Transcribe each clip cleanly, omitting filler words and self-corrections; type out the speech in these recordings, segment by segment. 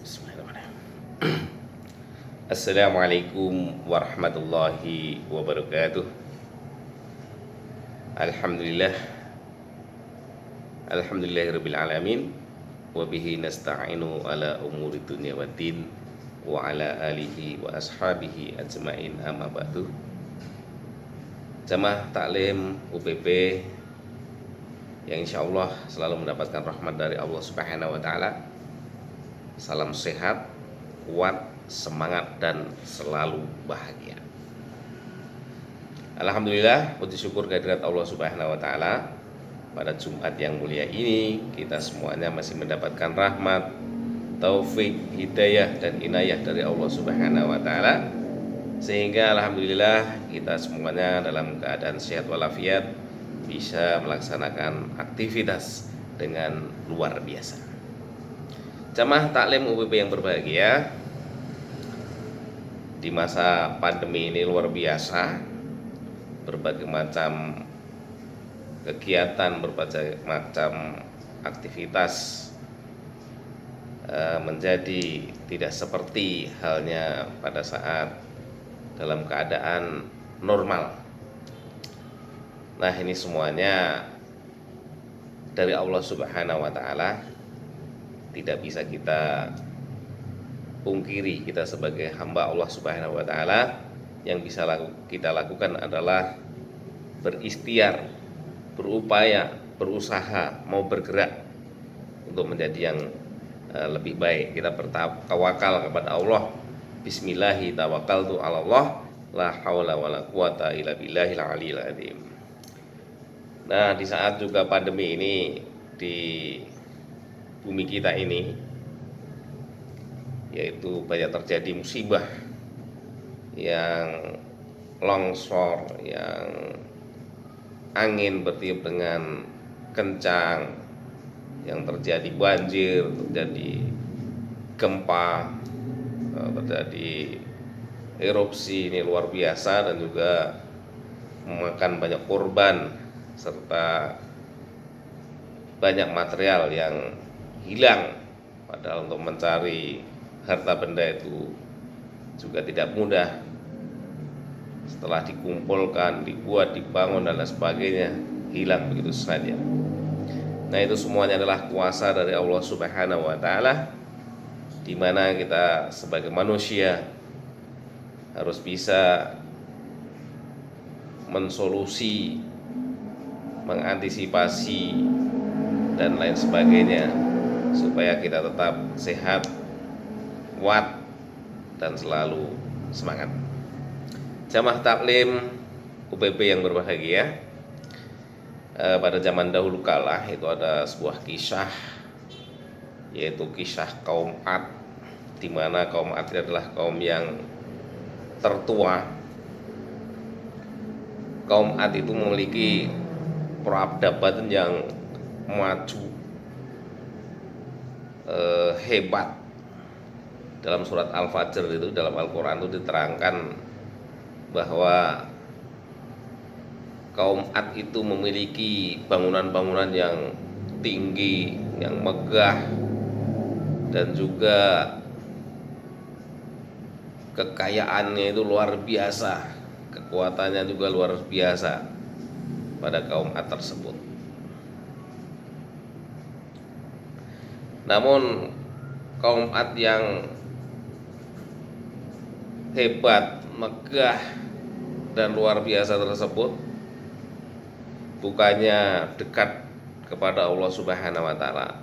Bismillahirrahmanirrahim. Assalamualaikum warahmatullahi wabarakatuh. Alhamdulillah. Alhamdulillahirabbil alamin. Wa bihi nasta'inu ala umuri dunya waddin wa ala alihi wa ashabihi ajmain, amma ba'du. Jamaah taklim UPP yang insyaallah selalu mendapatkan rahmat dari Allah Subhanahu wa taala. Salam sehat, kuat, semangat, dan selalu bahagia. Alhamdulillah, puji syukur kehadirat Allah Subhanahu wa taala. Pada Jumat yang mulia ini kita semuanya masih mendapatkan rahmat, taufik, hidayah, dan inayah dari Allah Subhanahu wa taala, sehingga alhamdulillah kita semuanya dalam keadaan sehat walafiat bisa melaksanakan aktivitas dengan luar biasa. Jamaah taklim UPP yang berbahagia, di masa pandemi ini luar biasa, berbagai macam kegiatan, berbagai macam aktivitas menjadi tidak seperti halnya pada saat dalam keadaan normal. Nah, ini semuanya dari Allah Subhanahu wa taala. Tidak bisa kita pungkiri, kita sebagai hamba Allah Subhanahu wa taala yang bisa kita lakukan adalah berikhtiar, berupaya, berusaha, mau bergerak untuk menjadi yang lebih baik. Kita bertawakal kepada Allah. Bismillahi tawakkaltu 'ala Allah, la haula wala quwata illa billahil aliyil azim. Nah, di saat juga pandemi ini di bumi kita ini, yaitu banyak terjadi musibah yang longsor, yang angin bertiup dengan kencang, yang terjadi banjir, terjadi gempa, terjadi erupsi, ini luar biasa dan juga memakan banyak korban serta banyak material yang hilang. Padahal untuk mencari harta benda itu juga tidak mudah. Setelah dikumpulkan, dibuat, dibangun dan lain sebagainya, hilang begitu saja. Nah, itu semuanya adalah kuasa dari Allah Subhanahu wa taala, di mana kita sebagai manusia harus bisa mensolusi, mengantisipasi dan lain sebagainya supaya kita tetap sehat, kuat, dan selalu semangat. Jamaah taklim UPP yang berbahagia, pada zaman dahulu kala itu ada sebuah kisah, yaitu kisah kaum Ad, di mana kaum Ad adalah kaum yang tertua. Kaum Ad itu memiliki peradaban yang maju, hebat. Dalam surat Al-Fajr itu, dalam Al-Quran itu diterangkan bahwa kaum Ad itu memiliki bangunan-bangunan yang tinggi, yang megah, dan juga kekayaannya itu luar biasa, kekuatannya juga luar biasa pada kaum Ad tersebut. Namun kaum Ad yang hebat, megah, dan luar biasa tersebut bukannya dekat kepada Allah Subhanahu wa taala,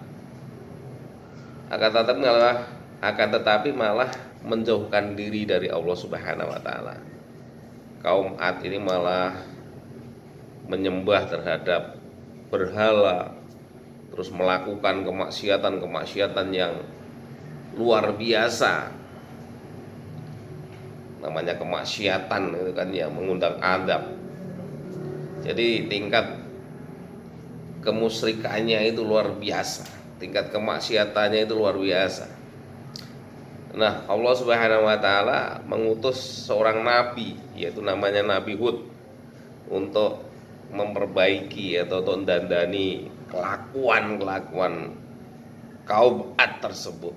akan tetapi malah menjauhkan diri dari Allah Subhanahu wa taala. Kaum Ad ini malah menyembah terhadap berhala, terus melakukan kemaksiatan yang luar biasa. Namanya kemaksiatan itu kan ya, mengundang adab. Jadi tingkat kemusyrikannya itu luar biasa, tingkat kemaksiatannya itu luar biasa. Nah, Allah Subhanahu wa taala mengutus seorang nabi, yaitu namanya Nabi Hud, untuk memperbaiki atau mendandani kelakuan kaum Ad tersebut.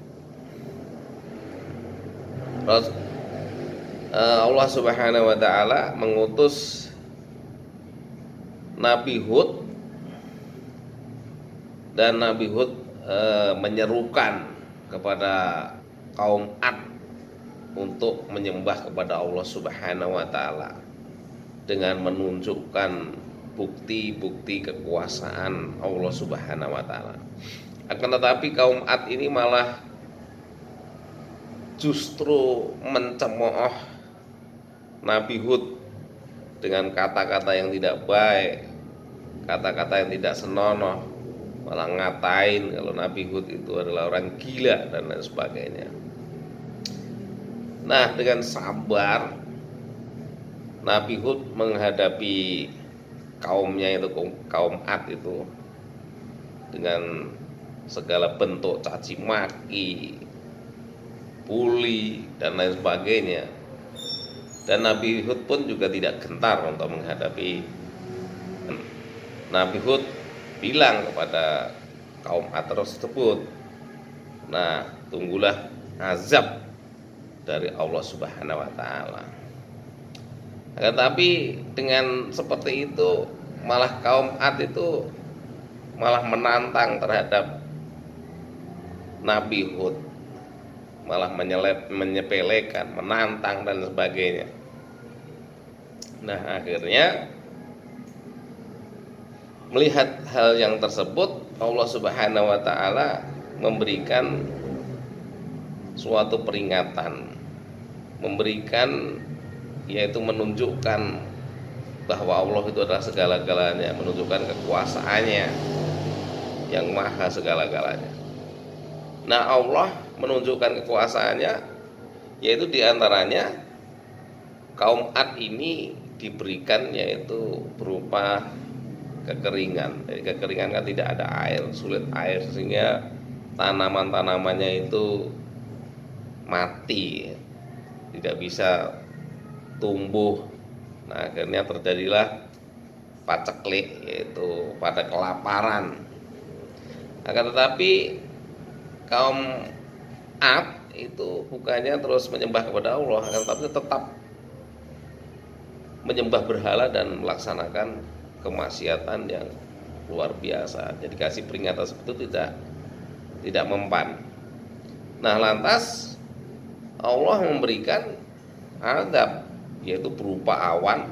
Allah Subhanahu wa taala mengutus Nabi Hud, dan Nabi Hud menyerukan kepada kaum Ad untuk menyembah kepada Allah Subhanahu wa taala dengan menunjukkan bukti-bukti kekuasaan Allah Subhanahu wa taala. Akan tetapi kaum Ad ini malah justru mencemooh Nabi Hud dengan kata-kata yang tidak baik, kata-kata yang tidak senonoh, malah ngatain kalau Nabi Hud itu adalah orang gila dan lain sebagainya. Nah, dengan sabar Nabi Hud menghadapi kaumnya itu, kaum Ad itu, dengan segala bentuk caci maki, bully dan lain sebagainya. Dan Nabi Hud pun juga tidak gentar untuk menghadapi. Nabi Hud bilang kepada kaum Ad tersebut, nah, tunggulah azab dari Allah Subhanahu wa taala. Tetapi dengan seperti itu malah kaum Ad itu malah menantang terhadap Nabi Hud, malah menyepelekan, menantang dan sebagainya. Nah, akhirnya melihat hal yang tersebut, Allah Subhanahu wa taala memberikan suatu peringatan, memberikan, yaitu menunjukkan bahwa Allah itu adalah segala-galanya, menunjukkan kekuasaannya yang maha segala-galanya. Nah, Allah menunjukkan kekuasaannya, yaitu diantaranya kaum Ad ini diberikan yaitu berupa kekeringan. Jadi kekeringan kan tidak ada air, sulit air, sehingga tanaman-tanamannya itu mati, tidak bisa tumbuh. Nah, akhirnya terjadilah paceklik, yaitu pada kelaparan. Akan tetapi kaum Ad itu bukannya terus menyembah kepada Allah, akan tetapi tetap menyembah berhala dan melaksanakan kemaksiatan yang luar biasa. Jadi kasih peringatan seperti itu tidak mempan. Nah, lantas Allah memberikan azab, yaitu berupa awan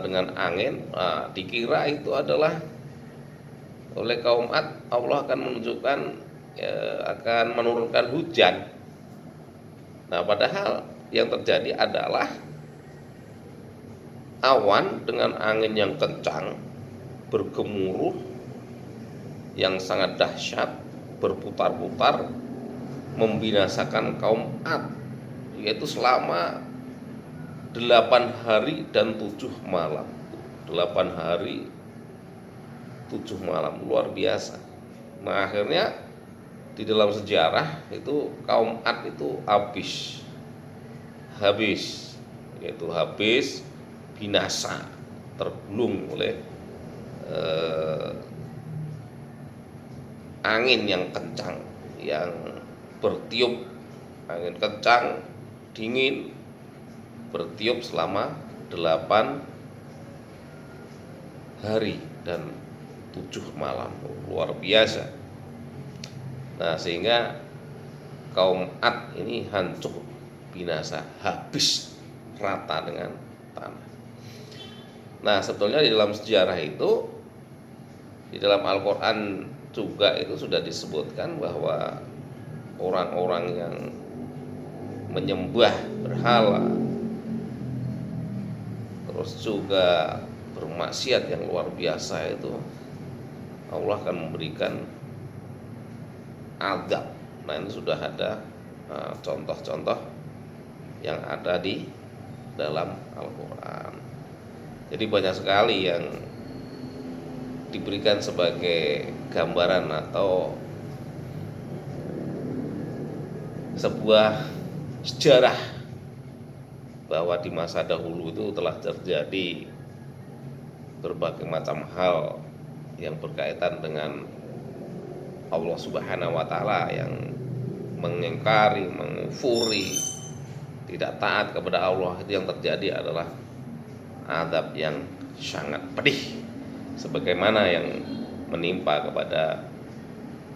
dengan angin. Dikira itu adalah oleh kaum Ad, Allah akan menunjukkan akan menurunkan hujan. Nah, padahal yang terjadi adalah awan dengan angin yang kencang, bergemuruh, yang sangat dahsyat, berputar-putar, membinasakan kaum Ad, yaitu selama 8 hari dan 7 malam. 8 hari 7 malam, luar biasa. Nah, akhirnya di dalam sejarah itu kaum Ad itu habis, yaitu habis, binasa, tergulung oleh angin yang kencang, yang bertiup, angin kencang, dingin, bertiup selama 8 hari dan 7 malam, luar biasa. Nah, sehingga kaum Ad ini hancur, binasa, habis rata dengan tanah. Nah, sebetulnya di dalam sejarah itu, di dalam Al-Quran juga itu sudah disebutkan bahwa orang-orang yang menyembah berhala, terus juga bermaksiat yang luar biasa, itu Allah akan memberikan azab. Nah, ini sudah ada contoh-contoh yang ada di dalam Al-Quran. Jadi banyak sekali yang diberikan sebagai gambaran atau sebuah sejarah bahwa di masa dahulu itu telah terjadi berbagai macam hal yang berkaitan dengan Allah Subhanahu wa taala yang mengingkari, mengufuri, tidak taat kepada Allah, itu yang terjadi adalah azab yang sangat pedih sebagaimana yang menimpa kepada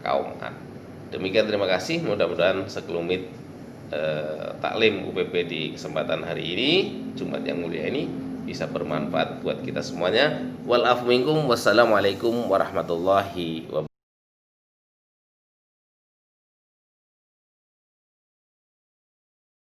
kaum Ad. Demikian, terima kasih. Mudah-mudahan sekelumit taklim UPP di kesempatan hari ini, Jumat yang mulia ini, bisa bermanfaat buat kita semuanya. Wal afwu minkum. Wassalamualaikum warahmatullahi wabarakatuh.